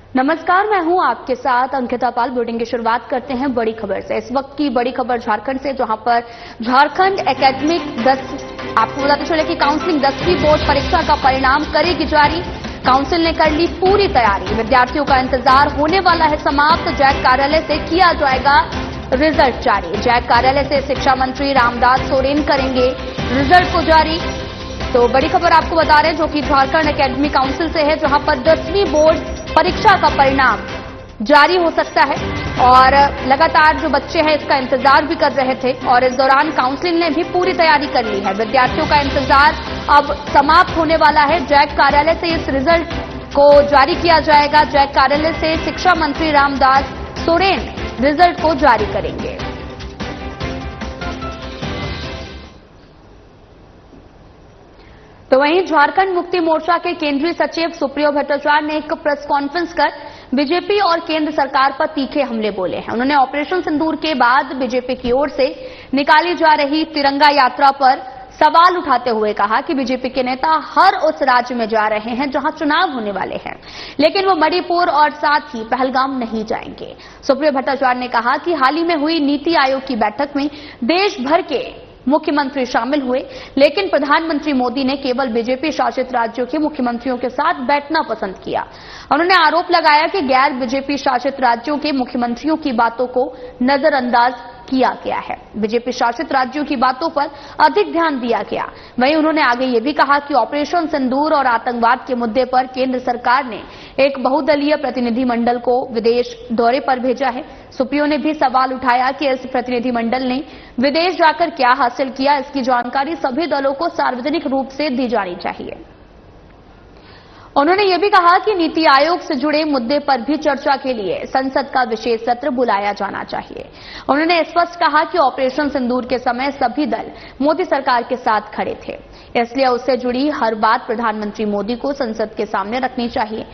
नमस्कार, मैं हूं आपके साथ अंकिता पाल। बुलेटिन की शुरुआत करते हैं बड़ी खबर से। इस वक्त की बड़ी खबर झारखंड से, जहां पर झारखंड एकेडमिक 10 आपको बताते चले कि काउंसलिंग 10वीं बोर्ड परीक्षा का परिणाम करेगी जारी। काउंसिल ने कर ली पूरी तैयारी। विद्यार्थियों का इंतजार होने वाला है समाप्त। जैक कार्यालय से किया जाएगा रिजल्ट जारी। जैक कार्यालय से शिक्षा मंत्री रामदास सोरेन करेंगे रिजल्ट को जारी। तो बड़ी खबर आपको बता रहे हैं जो कि झारखंड एकेडमिक काउंसिल से है, जहां पर 10वीं बोर्ड परीक्षा का परिणाम जारी हो सकता है और लगातार जो बच्चे हैं इसका इंतजार भी कर रहे थे और इस दौरान काउंसिल ने भी पूरी तैयारी कर ली है। विद्यार्थियों का इंतजार अब समाप्त होने वाला है। जैक कार्यालय से इस रिजल्ट को जारी किया जाएगा। जैक कार्यालय से शिक्षा मंत्री रामदास सोरेन रिजल्ट को जारी करेंगे। तो वहीं झारखंड मुक्ति मोर्चा के केंद्रीय सचिव सुप्रियो भट्टाचार्य ने एक प्रेस कॉन्फ्रेंस कर बीजेपी और केंद्र सरकार पर तीखे हमले बोले हैं। उन्होंने ऑपरेशन सिंदूर के बाद बीजेपी की ओर से निकाली जा रही तिरंगा यात्रा पर सवाल उठाते हुए कहा कि बीजेपी के नेता हर उस राज्य में जा रहे हैं जहां चुनाव होने वाले हैं, लेकिन वो मणिपुर और साथ ही पहलगाम नहीं जाएंगे। सुप्रियो भट्टाचार्य ने कहा कि हाल ही में हुई नीति आयोग की बैठक में देश भर के मुख्यमंत्री शामिल हुए, लेकिन प्रधानमंत्री मोदी ने केवल बीजेपी शासित राज्यों के मुख्यमंत्रियों के साथ बैठना पसंद किया। उन्होंने आरोप लगाया कि गैर बीजेपी शासित राज्यों के मुख्यमंत्रियों की बातों को नजरअंदाज किया गया है। बीजेपी शासित राज्यों की बातों पर अधिक ध्यान दिया गया। वहीं उन्होंने आगे ये भी कहा कि ऑपरेशन सिंदूर और आतंकवाद के मुद्दे पर केंद्र सरकार ने एक बहुदलीय प्रतिनिधिमंडल को विदेश दौरे पर भेजा है। सुप्रियो ने भी सवाल उठाया कि इस प्रतिनिधिमंडल ने विदेश जाकर क्या हासिल किया, इसकी जानकारी सभी दलों को सार्वजनिक रूप से दी जानी चाहिए। उन्होंने यह भी कहा कि नीति आयोग से जुड़े मुद्दे पर भी चर्चा के लिए संसद का विशेष सत्र बुलाया जाना चाहिए। उन्होंने स्पष्ट कहा कि ऑपरेशन सिंदूर के समय सभी दल मोदी सरकार के साथ खड़े थे, इसलिए उससे जुड़ी हर बात प्रधानमंत्री मोदी को संसद के सामने रखनी चाहिए।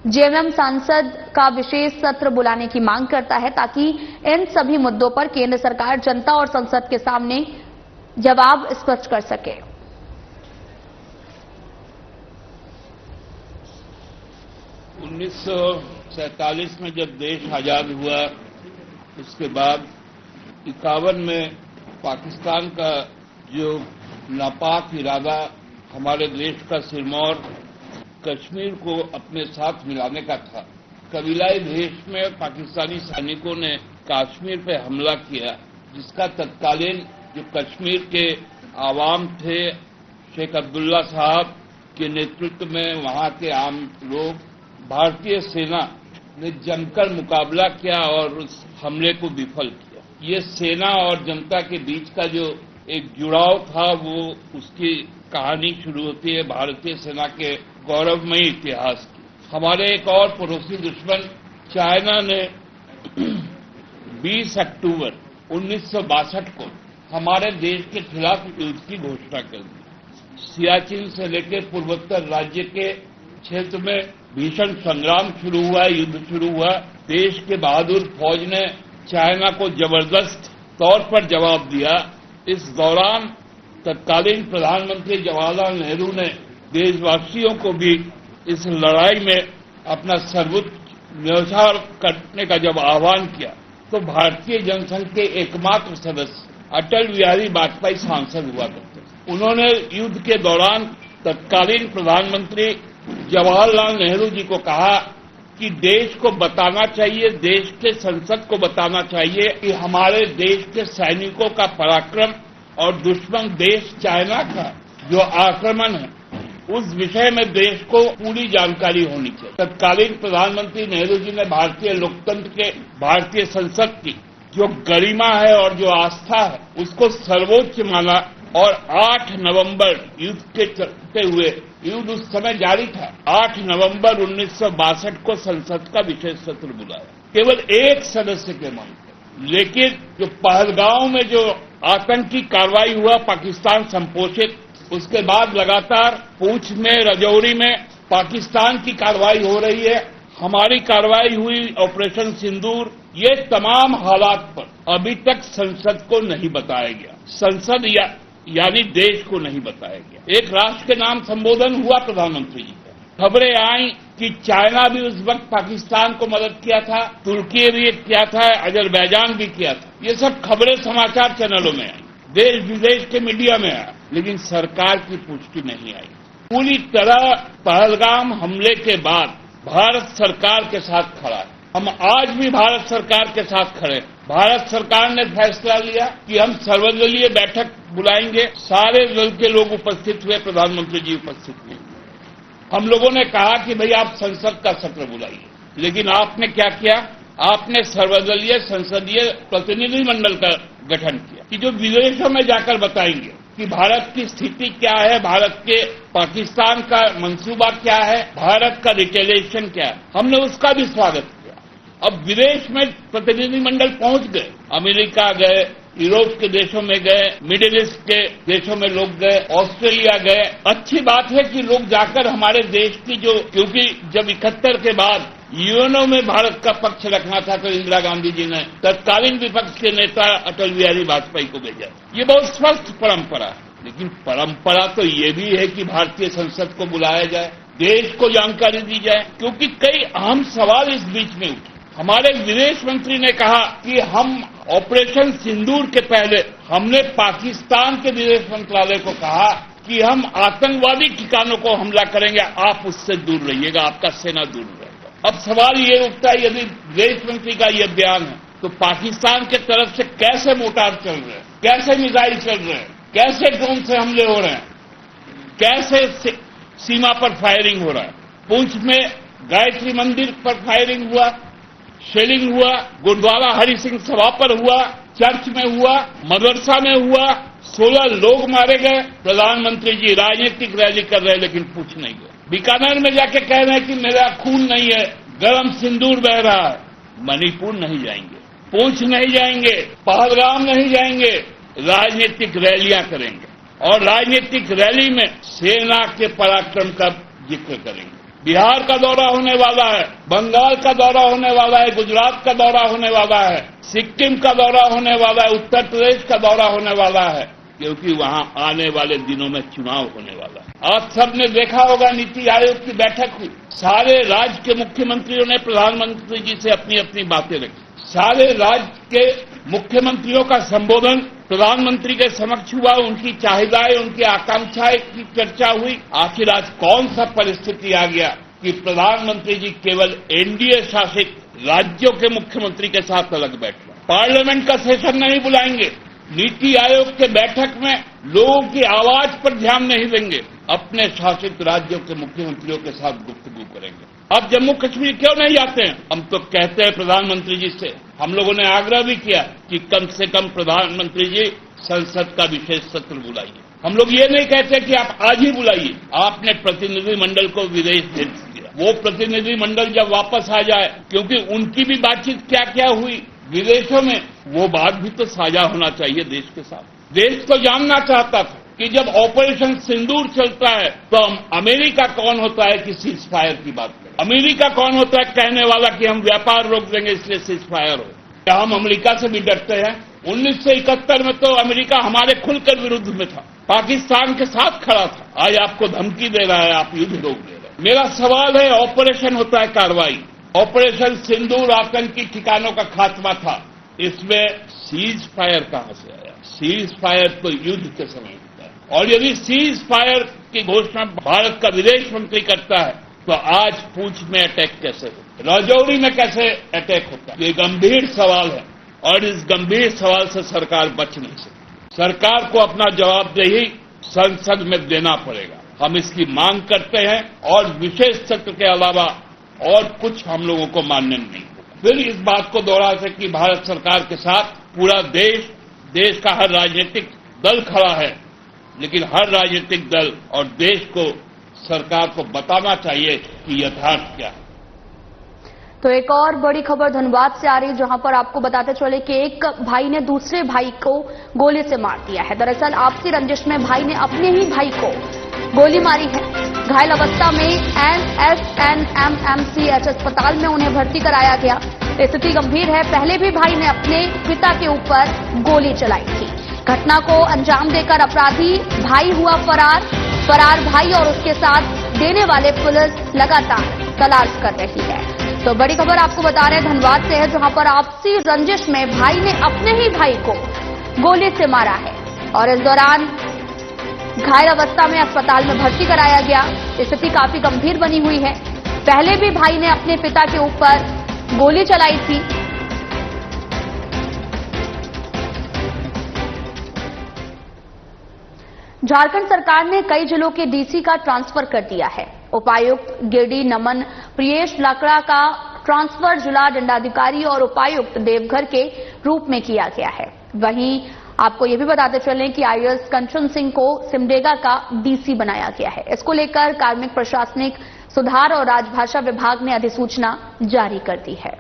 जेएमएम संसद का विशेष सत्र बुलाने की मांग करता है ताकि इन सभी मुद्दों पर केंद्र सरकार जनता और संसद के सामने जवाब स्पष्ट कर सके। 1947 में जब देश आजाद हुआ, उसके बाद 51 में पाकिस्तान का जो नापाक इरादा हमारे देश का सिरमौर कश्मीर को अपने साथ मिलाने का था, कबीलाई भेष में पाकिस्तानी सैनिकों ने कश्मीर पे हमला किया, जिसका तत्कालीन जो कश्मीर के आवाम थे, शेख अब्दुल्ला साहब के नेतृत्व में वहां के आम लोग, भारतीय सेना ने जमकर मुकाबला किया और उस हमले को विफल किया। ये सेना और जनता के बीच का जो एक जुड़ाव था, वो उसकी कहानी शुरू होती है भारतीय सेना के गौरवमयी इतिहास की। हमारे एक और पड़ोसी दुश्मन चाइना ने 20 अक्टूबर 1962 को हमारे देश के खिलाफ युद्ध की घोषणा कर दी। सियाचिन से लेकर पूर्वोत्तर राज्य के क्षेत्र में भीषण संग्राम शुरू हुआ, युद्ध शुरू हुआ। देश के बहादुर फौज ने चाइना को जबरदस्त तौर पर जवाब दिया। इस दौरान तत्कालीन प्रधानमंत्री जवाहरलाल नेहरू ने देशवासियों को भी इस लड़ाई में अपना सर्वोच्च न्यौछावर करने का जब आह्वान किया, तो भारतीय जनसंघ के एकमात्र सदस्य अटल बिहारी वाजपेयी सांसद हुआ करते। उन्होंने युद्ध के दौरान तत्कालीन प्रधानमंत्री जवाहरलाल नेहरू जी को कहा कि देश को बताना चाहिए, देश के संसद को बताना चाहिए कि हमारे देश के सैनिकों का पराक्रम और दुश्मन देश चाइना का जो आक्रमण है, उस विषय में देश को पूरी जानकारी होनी चाहिए। तत्कालीन प्रधानमंत्री नेहरू जी ने भारतीय लोकतंत्र के, भारतीय संसद की जो गरिमा है और जो आस्था है, उसको सर्वोच्च माना और 8 नवंबर युद्ध के चलते हुए, युद्ध उस समय जारी था, 8 नवंबर 1962 को संसद का विशेष सत्र बुलाया, केवल एक सदस्य के मन पर। लेकिन जो पहलगांव में जो आतंकी कार्रवाई हुआ पाकिस्तान संपोषित, उसके बाद लगातार पूंछ में, रजौरी में पाकिस्तान की कार्रवाई हो रही है, हमारी कार्रवाई हुई ऑपरेशन सिंदूर, ये तमाम हालात पर अभी तक संसद को नहीं बताया गया। संसद यानी देश को नहीं बताया गया। एक राष्ट्र के नाम संबोधन हुआ प्रधानमंत्री जी का, खबरें आई कि चाइना भी उस वक्त पाकिस्तान को मदद किया था, तुर्की भी किया था, अजरबैजान भी किया था। ये सब खबरें समाचार चैनलों में आई, देश विदेश के मीडिया में आया, लेकिन सरकार की पुष्टि नहीं आई। पूरी तरह पहलगाम हमले के बाद भारत सरकार के साथ खड़ा है। हम आज भी भारत सरकार के साथ खड़े हैं। भारत सरकार ने फैसला लिया कि हम सर्वदलीय बैठक बुलाएंगे। सारे दल के लोग उपस्थित हुए, प्रधानमंत्री जी उपस्थित हुए। हम लोगों ने कहा कि भाई आप संसद का सत्र बुलाइए, लेकिन आपने क्या किया? आपने सर्वदलीय संसदीय प्रतिनिधि मंडल का गठन किया कि जो विदेशों में जाकर बताएंगे कि भारत की स्थिति क्या है, भारत के पाकिस्तान का मंसूबा क्या है, भारत का रिटेलिएशन क्या है। हमने उसका भी स्वागत किया। अब विदेश में प्रतिनिधि मंडल पहुंच गए, अमेरिका गए, यूरोप के देशों में गए, मिडिल ईस्ट के देशों में लोग गए, ऑस्ट्रेलिया गए। अच्छी बात है कि लोग जाकर हमारे देश की क्योंकि जब 71 के बाद यूएनओ में भारत का पक्ष रखना था तो इंदिरा गांधी जी ने तत्कालीन विपक्ष के नेता अटल बिहारी वाजपेयी को भेजा। ये बहुत स्वस्थ परंपरा है, लेकिन परंपरा तो ये भी है कि भारतीय संसद को बुलाया जाए, देश को जानकारी दी जाए, क्योंकि कई अहम सवाल इस बीच में उठे। हमारे विदेश मंत्री ने कहा कि हम ऑपरेशन सिंदूर के पहले हमने पाकिस्तान के विदेश मंत्रालय को कहा कि हम आतंकवादी ठिकानों को हमला करेंगे, आप उससे दूर रहिएगा, आपका सेना दूर रहेगा। अब सवाल ये उठता है, यदि विदेश मंत्री का यह बयान है तो पाकिस्तान के तरफ से कैसे मोर्टार चल रहे हैं, कैसे मिसाइल चल रहे हैं, कैसे ड्रोन से हमले हो रहे हैं, कैसे सीमा पर फायरिंग हो रहा है। पुंछ में गायत्री मंदिर पर फायरिंग हुआ, शेलिंग हुआ, गुरुद्वारा हरि सिंह सभा पर हुआ, चर्च में हुआ, मदरसा में हुआ, 16 लोग मारे गए। प्रधानमंत्री जी राजनीतिक रैली कर रहे हैं, लेकिन पूछ नहीं गए। बीकानेर में जाके कह रहे हैं कि मेरा खून नहीं है, गरम सिंदूर बह रहा है। मणिपुर नहीं जाएंगे, पुंछ नहीं जाएंगे, पहलगाम नहीं जाएंगे, राजनीतिक रैलियां करेंगे और राजनीतिक रैली में सेना के पराक्रम का जिक्र करेंगे। बिहार का दौरा होने वाला है, बंगाल का दौरा होने वाला है, गुजरात का दौरा होने वाला है, सिक्किम का दौरा होने वाला है, उत्तर प्रदेश का दौरा होने वाला है, क्योंकि वहां आने वाले दिनों में चुनाव होने वाला है। आप सबने देखा होगा, नीति आयोग की बैठक हुई, सारे राज्य के मुख्यमंत्रियों ने प्रधानमंत्री जी से अपनी अपनी बातें रखी। सारे राज्य के मुख्यमंत्रियों का संबोधन प्रधानमंत्री के समक्ष हुआ, उनकी चाहिदाएं, उनकी आकांक्षाएं की चर्चा हुई। आखिर आज कौन सा परिस्थिति आ गया कि प्रधानमंत्री जी केवल एनडीए शासित राज्यों के मुख्यमंत्री के साथ अलग बैठ रहे हैं। पार्लियामेंट का सेशन नहीं बुलाएंगे, नीति आयोग के बैठक में लोगों की आवाज पर ध्यान नहीं देंगे, अपने शासित राज्यों के मुख्यमंत्रियों के साथ गुफ्तगू करेंगे। अब जम्मू कश्मीर क्यों नहीं जाते हैं? हम तो कहते हैं प्रधानमंत्री जी से, हम लोगों ने आग्रह भी किया कि कम से कम प्रधानमंत्री जी संसद का विशेष सत्र बुलाइए। हम लोग ये नहीं कहते कि आप आज ही बुलाइए। आपने प्रतिनिधि मंडल को विदेश भेज दिया, वो प्रतिनिधि मंडल जब वापस आ जाए, क्योंकि उनकी भी बातचीत क्या क्या हुई विदेशों में, वो बात भी तो साझा होना चाहिए देश के साथ। देश तो जानना चाहता था कि जब ऑपरेशन सिंदूर चलता है तो अमेरिका कौन होता है कि सीज फायर की बात करें, अमेरिका कौन होता है कहने वाला कि हम व्यापार रोक देंगे इसलिए सीज फायर हो। क्या हम अमेरिका से भी डरते हैं? 1971 में तो अमेरिका हमारे खुलकर विरुद्ध में था, पाकिस्तान के साथ खड़ा था। आज आपको धमकी दे रहा है, आप युद्ध रोक दे रहे हैं। मेरा सवाल है, ऑपरेशन होता है कार्रवाई, ऑपरेशन सिंदूर आतंकी ठिकानों का खात्मा था, इसमें सीज फायर कहां से आया? सीज फायर तो युद्ध के समय होता है, और यदि सीज फायर की घोषणा भारत का विदेश मंत्री करता है तो आज पुंछ में अटैक कैसे हो, राजौरी में कैसे अटैक होता है? ये गंभीर सवाल है और इस गंभीर सवाल से सरकार बच नहीं सकती। सरकार को अपना जवाबदेही संसद में देना पड़ेगा। हम इसकी मांग करते हैं और विशेष सत्र के अलावा और कुछ हम लोगों को मान्य नहीं होगा। फिर इस बात को दोहरा से कि भारत सरकार के साथ पूरा देश का हर राजनीतिक दल खड़ा है, लेकिन हर राजनीतिक दल और देश को, सरकार को बताना चाहिए कि यथार्थ क्या है। तो एक और बड़ी खबर धनबाद से आ रही है, जहां पर आपको बताते चले कि एक भाई ने दूसरे भाई को गोली से मार दिया है। दरअसल आपसी रंजिश में भाई ने अपने ही भाई को गोली मारी है। घायल अवस्था में NSNMMCH अस्पताल में उन्हें भर्ती कराया गया। स्थिति गंभीर है। पहले भी भाई ने अपने पिता के ऊपर गोली चलाई थी। घटना को अंजाम देकर अपराधी भाई हुआ फरार भाई और उसके साथ देने वाले पुलिस लगातार तलाश कर रही है। तो बड़ी खबर आपको बता रहे हैं धनबाद से है, जहां पर आपसी रंजिश में भाई ने अपने ही भाई को गोली से मारा है और इस दौरान घायल अवस्था में अस्पताल में भर्ती कराया गया। स्थिति काफी गंभीर बनी हुई है। पहले भी भाई ने अपने पिता के ऊपर गोली चलाई थी। झारखंड सरकार ने कई जिलों के डीसी का ट्रांसफर कर दिया है। उपायुक्त गिरिडीह नमन प्रियेश लाकड़ा का ट्रांसफर जिला दंडाधिकारी और उपायुक्त देवघर के रूप में किया गया है। वहीं आपको यह भी बताते चलें कि आईएएस कंचन सिंह को सिमडेगा का डीसी बनाया गया है। इसको लेकर कार्मिक प्रशासनिक सुधार और राजभाषा विभाग ने अधिसूचना जारी कर दी है।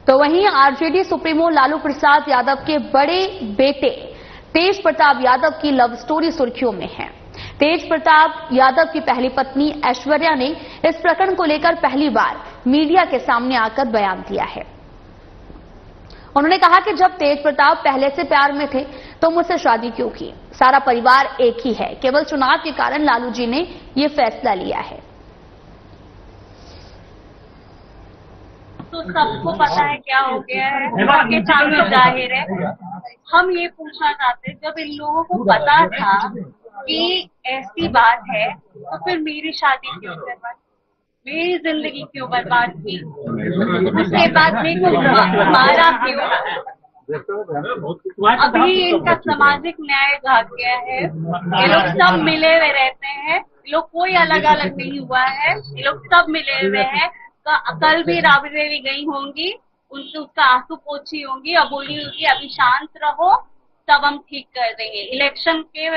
तो वहीं आरजेडी सुप्रीमो लालू प्रसाद यादव के बड़े बेटे तेज प्रताप यादव की लव स्टोरी सुर्खियों में है। तेज प्रताप यादव की पहली पत्नी ऐश्वर्या ने इस प्रकरण को लेकर पहली बार मीडिया के सामने आकर बयान दिया है। उन्होंने कहा कि जब तेज प्रताप पहले से प्यार में थे तो मुझसे शादी क्यों की? सारा परिवार एक ही है, केवल चुनाव के कारण लालू जी ने ये फैसला लिया है। तो सबको पता है क्या हो गया है, सबके सामने जाहिर है। हम ये पूछना चाहते हैं, जब इन लोगों को पता था कि ऐसी बात है तो फिर मेरी शादी क्यों करवाई, मेरी जिंदगी क्यों बर्बाद की, उसके बाद मेरे को मारा क्यों? अभी इनका सामाजिक न्याय भाग गया है। ये लोग सब मिले हुए रहते हैं, ये लोग कोई अलग अलग नहीं हुआ है, ये लोग सब मिले हुए हैं। कल भी राबड़ी देवी गई होंगी, उनसे उसका आंसू पोछी होंगी और बोली होगी अभी शांत रहो, तब हम ठीक कर देंगे। इलेक्शन के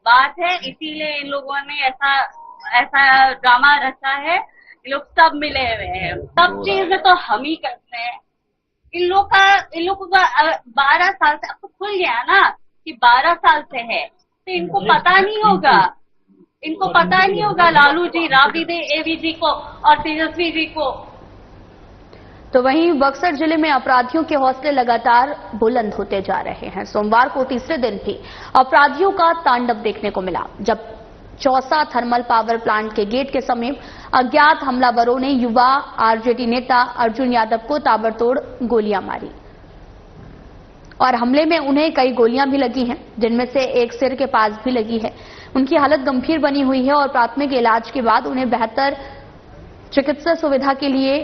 बात है, इसीलिए इन लोगों ने ऐसा ड्रामा रचा है। ये लोग सब मिले हुए हैं, सब चीजें तो हम ही करते हैं। इन लोगों का 12 साल से, अब तो खुल गया ना कि 12 साल से है, तो इनको पता नहीं होगा, इनको पता नहीं होगा लालू जी, राबड़ी देवी जी को और तेजस्वी जी को। तो वहीं बक्सर जिले में अपराधियों के हौसले लगातार बुलंद होते जा रहे हैं। सोमवार को तीसरे दिन भी अपराधियों का तांडव देखने को मिला, जब चौसा थर्मल पावर प्लांट के गेट के समीप अज्ञात हमलावरों ने युवा आरजेडी नेता अर्जुन यादव को ताबड़तोड़ गोलियां मारी और हमले में उन्हें कई गोलियां भी लगी हैं, जिनमें से एक सिर के पास भी लगी है। उनकी हालत गंभीर बनी हुई है और प्राथमिक इलाज के बाद उन्हें बेहतर चिकित्सा सुविधा के लिए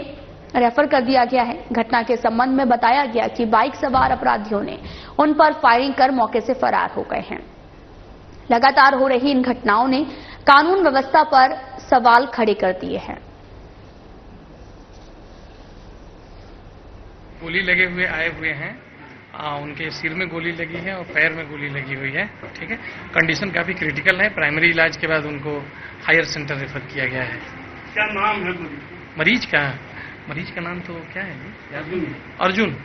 रेफर कर दिया गया है। घटना के संबंध में बताया गया कि बाइक सवार अपराधियों ने उन पर फायरिंग कर मौके से फरार हो गए हैं। लगातार हो रही इन घटनाओं ने कानून व्यवस्था पर सवाल खड़े कर दिए हैं। गोली लगे हुए आए हुए हैं, उनके सिर में गोली लगी है और पैर में गोली लगी हुई है। ठीक है, कंडीशन काफी क्रिटिकल है। प्राइमरी इलाज के बाद उनको हायर सेंटर रेफर किया गया है। क्या नाम है मरीज का नाम तो क्या है? अर्जुन।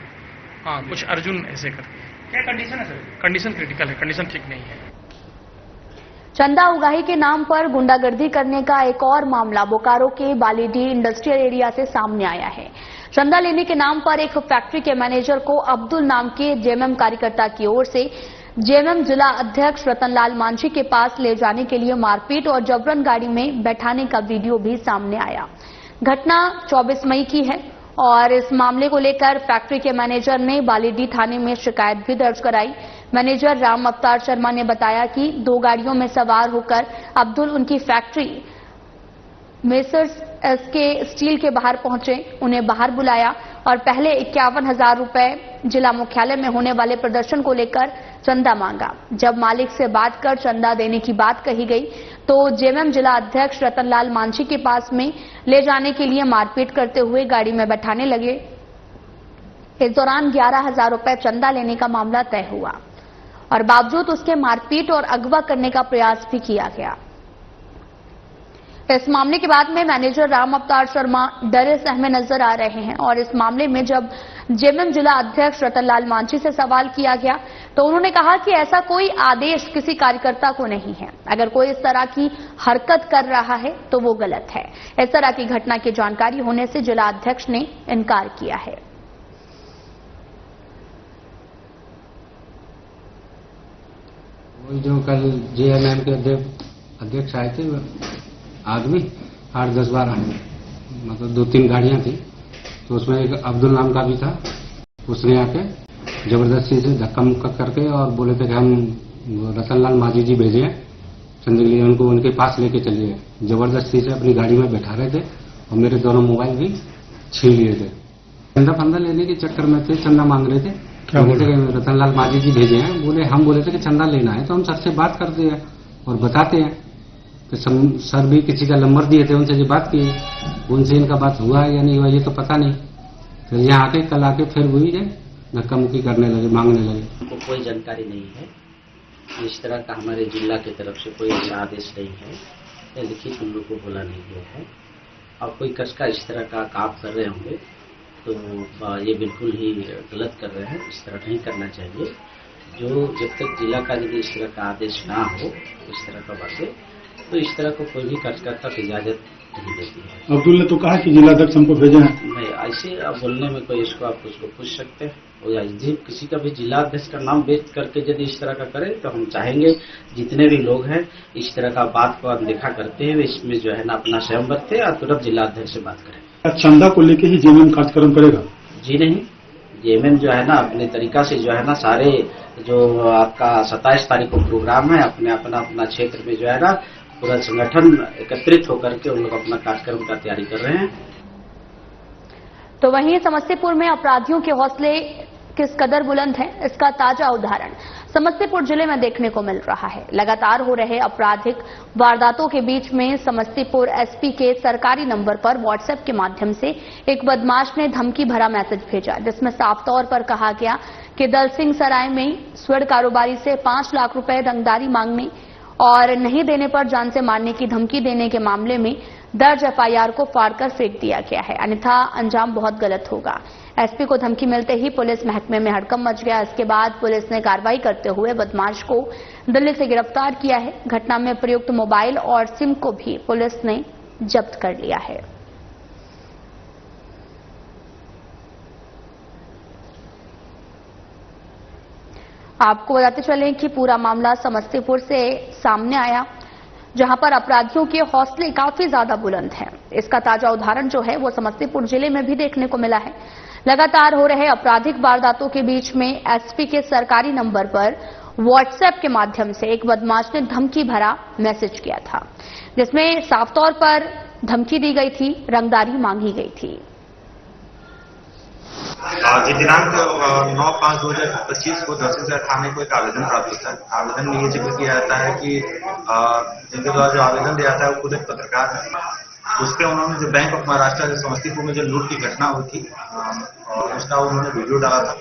हाँ, कुछ अर्जुन ऐसे करके। क्या कंडीशन है सर? कंडीशन क्रिटिकल है, कंडीशन ठीक नहीं है। चंदा उगाही के नाम पर गुंडागर्दी करने का एक और मामला बोकारो के बालीडीह इंडस्ट्रियल एरिया से सामने आया है। चंदा लेने के नाम पर एक फैक्ट्री के मैनेजर को अब्दुल नाम के जेएमएम कार्यकर्ता की ओर से जेएमएम जिला अध्यक्ष रतनलाल मांझी के पास ले जाने के लिए मारपीट और जबरन गाड़ी में बैठाने का वीडियो भी सामने आया। घटना 24 मई की है और इस मामले को लेकर फैक्ट्री के मैनेजर ने बालीडीह थाने में शिकायत भी दर्ज कराई। मैनेजर राम अवतार शर्मा ने बताया कि 2 गाड़ियों में सवार होकर अब्दुल उनकी फैक्ट्री मेसर्स एसके स्टील के बाहर पहुंचे, उन्हें बाहर बुलाया और पहले 51,000 रुपए जिला मुख्यालय में होने वाले प्रदर्शन को लेकर चंदा मांगा। जब मालिक से बात कर चंदा देने की बात कही गई तो जेएमएम जिला अध्यक्ष रतनलाल मांझी के पास में ले जाने के लिए मारपीट करते हुए गाड़ी में बैठाने लगे। इस दौरान 11,000 रुपए चंदा लेने का मामला तय हुआ और बावजूद उसके मारपीट और अगवा करने का प्रयास भी किया गया। इस मामले के बाद में मैनेजर राम अवतार शर्मा डरे सहमे नजर आ रहे हैं और इस मामले में जब जेएमएम जिला अध्यक्ष रतनलाल मांझी से सवाल किया गया तो उन्होंने कहा कि ऐसा कोई आदेश किसी कार्यकर्ता को नहीं है। अगर कोई इस तरह की हरकत कर रहा है तो वो गलत है। इस तरह की घटना की जानकारी होने से जिला अध्यक्ष ने इनकार किया है। वो जो कल जेएमएम के अध्यक्ष आए थे आदमी 8-10 आए, मतलब 2-3 गाड़ियां थी, तो उसमें एक अब्दुल नाम का भी था। उसने आके जबरदस्ती से धक्का मुक्का करके और बोले थे कि हम रतनलाल मांझी जी भेजे हैं चंडीगढ़, उनको उनके पास लेके चलिए। जबरदस्ती से अपनी गाड़ी में बैठा रहे थे और मेरे दोनों मोबाइल भी छीन लिए थे। चंदा फंदा लेने के चक्कर में थे, चंदा मांग रहे थे। बोले थे कि रतनलाल मांझी जी भेजे हैं। हम बोले थे कि चंदा लेना है तो हम सर से बात करते हैं और बताते हैं। तो सर भी किसी का नंबर दिए थे, उनसे जो बात की, उनसे इनका बात हुआ या नहीं हुआ ये तो पता नहीं। फिर यहाँ आके कल आके फिर वही है धक्का मुक्की करने लगे, मांगने लगे। हमको कोई जानकारी नहीं है, इस तरह का हमारे जिला की तरफ से कोई ऐसा आदेश नहीं है या लिखित हम लोग को बोला नहीं गया है। और कोई कस का इस तरह का काम कर रहे होंगे तो ये बिल्कुल ही गलत कर रहे हैं, इस तरह नहीं करना चाहिए। जो जब तक जिला का यदि इस तरह का आदेश ना हो इस तरह का बातें, तो इस तरह को कोई भी कार्यकर्ता को इजाजत नहीं देती है। अब्दुल ने तो कहा कि जिलाध्यक्ष हमको भेजे हैं। नहीं, ऐसे आप बोलने में कोई इसको आप उसको पूछ सकते हैं। और यदि किसी का भी जिलाध्यक्ष का नाम व्यक्त करके यदि इस तरह का करे तो हम चाहेंगे जितने भी लोग हैं इस तरह का बात को अनदेखा करते हुए इसमें जो है ना अपना स्वयं रखते और तुरंत जिलाध्यक्ष से बात करें। चंदा को लेके ही जेएमएम कार्यक्रम करेगा? जी नहीं, जेएमएम जो है ना अपने तरीका से जो है ना सारे जो आपका 27 तारीख को प्रोग्राम है अपने अपना क्षेत्र में जो है ना पूरा संगठन एकत्रित होकर के उन लोग अपना कार्यक्रम का तैयारी कर रहे हैं। तो वहीं समस्तीपुर में अपराधियों के हौसले किस कदर बुलंद है, इसका ताजा उदाहरण समस्तीपुर जिले में देखने को मिल रहा है। लगातार हो रहे आपराधिक वारदातों के बीच में समस्तीपुर एसपी के सरकारी नंबर पर व्हाट्सएप के माध्यम से एक बदमाश ने धमकी भरा मैसेज भेजा, जिसमें साफ तौर पर कहा गया कि दल सिंह सराय में स्वर्ण कारोबारी से 5 लाख रुपए रंगदारी मांगने और नहीं देने पर जान से मारने की धमकी देने के मामले में दर्ज एफआईआर को फाड़कर फेंक दिया गया है, अन्यथा अंजाम बहुत गलत होगा। एसपी को धमकी मिलते ही पुलिस महकमे में हड़कंप मच गया। इसके बाद पुलिस ने कार्रवाई करते हुए बदमाश को दिल्ली से गिरफ्तार किया है। घटना में प्रयुक्त मोबाइल और सिम को भी पुलिस ने जब्त कर लिया है। आपको बताते चलें कि पूरा मामला समस्तीपुर से सामने आया, जहां पर अपराधियों के हौसले काफी ज्यादा बुलंद हैं। इसका ताजा उदाहरण जो है वो समस्तीपुर जिले में भी देखने को मिला है। लगातार हो रहे आपराधिक वारदातों के बीच में एसपी के सरकारी नंबर पर व्हाट्सएप के माध्यम से एक बदमाश ने धमकी भरा मैसेज किया था, जिसमें साफ तौर पर धमकी दी गई थी, रंगदारी मांगी गई थी। दिनांक 9/5/2025 को तहसीलदार थाने को एक आवेदन प्राप्त होता है। आवेदन में ये जिक्र किया जाता है कि जिनके द्वारा जो आवेदन दिया जाता है वो खुद एक पत्रकार है। उस पर उन्होंने जो बैंक ऑफ महाराष्ट्र समस्तीपुर में जो लूट की घटना हुई थी उसका उन्होंने वीडियो डाला था।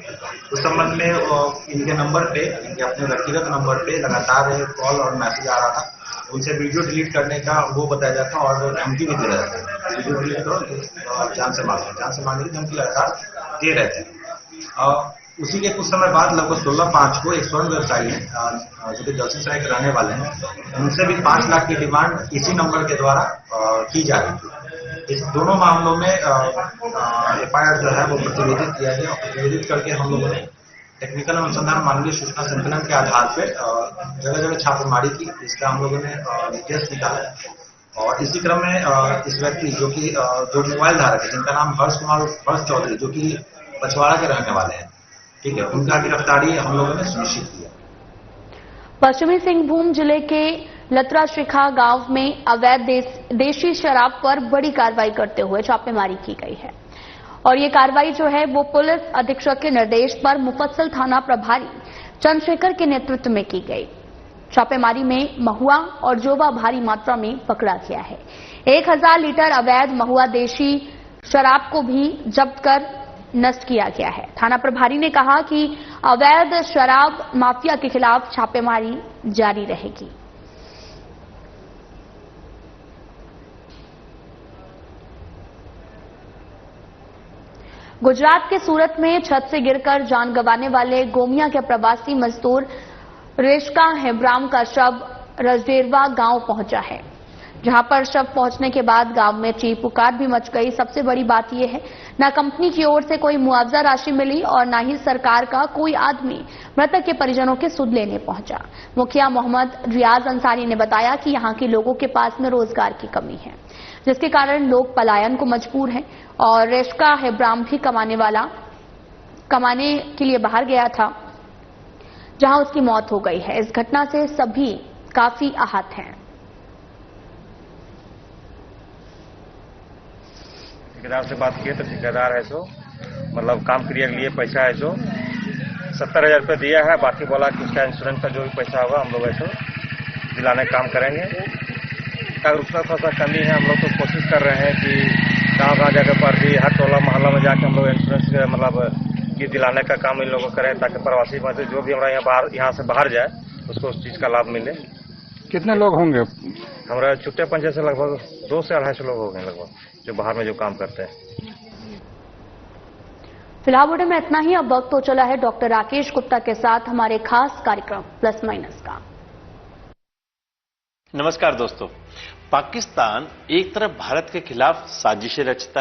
उस संबंध में इनके नंबर पे, इनके अपने व्यक्तिगत नंबर पे लगातार कॉल और मैसेज आ रहा था। उनसे वीडियो डिलीट करने का वो बताया जाता है और धमकी भी दिया जाता है, वीडियो डिलीट करो जान से मारने की धमकी लगातार दे रहे थे। उसी के कुछ समय बाद लगभग 16/5 को एक स्वर्ण व्यवसायी है जो कि दल सिंह सराय के रहने वाले हैं, उनसे भी 5 लाख की डिमांड इसी नंबर के द्वारा की जा रही थी। इस दोनों मामलों में एफआईआर जो है वो प्रतिवेदित किया गया। प्रतिवेदित करके हम लोगों ने टेक्निकल अनुसंधान मानवीय सूचना संकलन के आधार पर जगह जगह छापेमारी की। इसका हम लोगों ने डिटेल्स निकाला और इसी क्रम में इस व्यक्ति जो मोबाइल धारक है, जिनका नाम हर्ष चौधरी, जो कि पछवाड़ा के रहने वाले हैं, ठीक है, उनका गिरफ्तारी हम लोगों ने सुनिश्चित किया। पश्चिमी सिंहभूम जिले के लतरा शिखा गांव में अवैध देशी शराब पर बड़ी कार्रवाई करते हुए छापेमारी की गई है और ये कार्रवाई जो है वो पुलिस अधीक्षक के निर्देश पर मुफस्सल थाना प्रभारी चंद्रशेखर के नेतृत्व में की गई। छापेमारी में महुआ और जोवा भारी मात्रा में पकड़ा गया है। 1000 लीटर अवैध महुआ देशी शराब को भी जब्त कर नष्ट किया गया है। थाना प्रभारी ने कहा कि अवैध शराब माफिया के खिलाफ छापेमारी जारी रहेगी। गुजरात के सूरत में छत से गिरकर जान गंवाने वाले गोमिया के प्रवासी मजदूर रेशका हेब्राम का शव रजडेरवा गांव पहुंचा है। जहां पर शव पहुंचने के बाद गांव में चीख पुकार भी मच गई। सबसे बड़ी बात यह है, न कंपनी की ओर से कोई मुआवजा राशि मिली और न ही सरकार का कोई आदमी मृतक के परिजनों के सुध लेने पहुंचा। मुखिया मोहम्मद रियाज अंसारी ने बताया कि यहां के लोगों के पास में रोजगार की कमी है, जिसके कारण लोग पलायन को मजबूर हैं और रेशका हेब्राम भी कमाने के लिए बाहर गया था, जहां उसकी मौत हो गई है। इस घटना से सभी काफी आहत हैं। ठेकेदार से बात किए तो ठेकेदार है जो मतलब काम क्रिया के लिए पैसा है जो 70,000 रुपये दिया है, बाकी बोला कि उसका इंश्योरेंस का जो भी पैसा होगा हम लोग ऐसे दिलाने का काम करेंगे। अगर उसका थोड़ा सा कमी है, हम लोग तो कोशिश कर रहे हैं कि गाँव जाकर पर भी हर टोला मोहल्ला में जाकर हम लोग इंश्योरेंस मतलब कि दिलाने का काम इन लोगों को करें, ताकि प्रवासी मजदूर जो भी हमारा यहाँ से बाहर जाए उसको उस चीज़ का लाभ मिले। कितने लोग होंगे? हमारा छुट्टे पंचायत से लगभग 200 से 250 लोग हो गए लगभग, जो बाहर में जो काम करते हैं। फिलहाल बुलेटिन में इतना ही। अब वक्त हो चला है डॉक्टर राकेश गुप्ता के साथ हमारे खास कार्यक्रम प्लस माइनस का। नमस्कार दोस्तों। पाकिस्तान एक तरफ भारत के खिलाफ साजिशें रचता